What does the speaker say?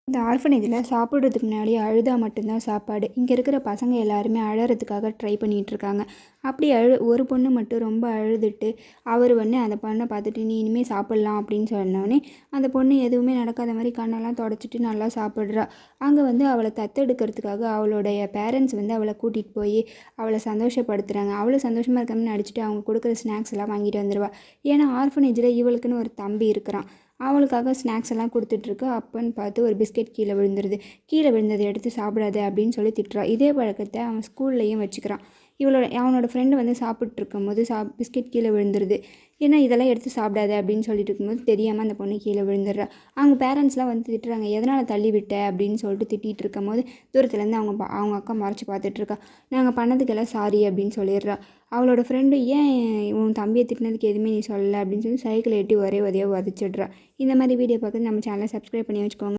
இந்த ஆர்ஃபனேஜில் சாப்பிட்றதுக்கு முன்னாடி அழுதா மட்டும்தான் சாப்பாடு. இங்கே இருக்கிற பசங்க எல்லாருமே அழறதுக்காக ட்ரை பண்ணிகிட்ருக்காங்க. அப்படி ஒரு பொண்ணு மட்டும் ரொம்ப அழுதுட்டு அவர் அந்த பொண்ணை பார்த்துட்டு நீ இனிமேல் சாப்பிட்லாம் அப்படின்னு சொன்னோடனே அந்த பொண்ணு எதுவுமே நடக்காத மாதிரி கண்ணெல்லாம் தொடச்சிட்டு நல்லா சாப்பிட்றா. அங்கே அவளை தத்தெடுக்கிறதுக்காக அவளுடைய பேரண்ட்ஸ் அவளை கூட்டிகிட்டு போய் அவளை சந்தோஷப்படுத்துகிறாங்க. அவளை சந்தோஷமாக இருக்காமல் நடிச்சுட்டு அவங்க கொடுக்குற ஸ்நாக்ஸ் எல்லாம் வாங்கிட்டு வந்துடுவா. ஏன்னா ஆர்ஃபனேஜில் இவளுக்குன்னு ஒரு தம்பி இருக்கிறான். அவளுக்காக ஸ்நாக்ஸ் எல்லாம் கொடுத்துட்ருக்கு. அப்பன்னு பார்த்து ஒரு பிஸ்கெட் கீழே விழுந்துருது. கீழே விழுந்ததை எடுத்து சாப்பிடாத அப்படின்னு சொல்லி திட்டுறா. இதே பழக்கத்தை அவன் ஸ்கூல்லையும் வச்சுக்கிறான். அவனோட ஃப்ரெண்டு சாப்பிட்ருக்கும் போது பிஸ்கெட் கீழே விழுந்துருது. ஏன்னா இதெல்லாம் எடுத்து சாப்பிடாத அப்படின்னு சொல்லிட்டு இருக்கும்போது தெரியாமல் அந்த பொண்ணு கீழே விழுந்துடுறா. அவங்க பேரண்ட்ஸ்லாம் திட்டுறாங்க. எதனால் தள்ளி விட்ட அப்படின்னு சொல்லிட்டு திட்டிகிட்டு இருக்கும் போது தூரத்துலேருந்து அவங்க அக்கா மறைச்சி பார்த்துட்ருக்கா. நாங்கள் பண்ணதுக்கெல்லாம் சாரி அப்படின்னு சொல்லிடுறா. அவளோட ஃப்ரெண்டு ஏன் உன் தம்பியை திட்டினதுக்கு எதுவுமே நீ சொல்லலை அப்படின்னு சொல்லி சைக்கிள் எட்டி ஒரே உதையாக உதச்சிட்றா. இந்த மாதிரி வீடியோ பார்க்குறது நம்ம சேனலை சப்ஸ்கிரைப் பண்ணி வச்சுக்கோங்க.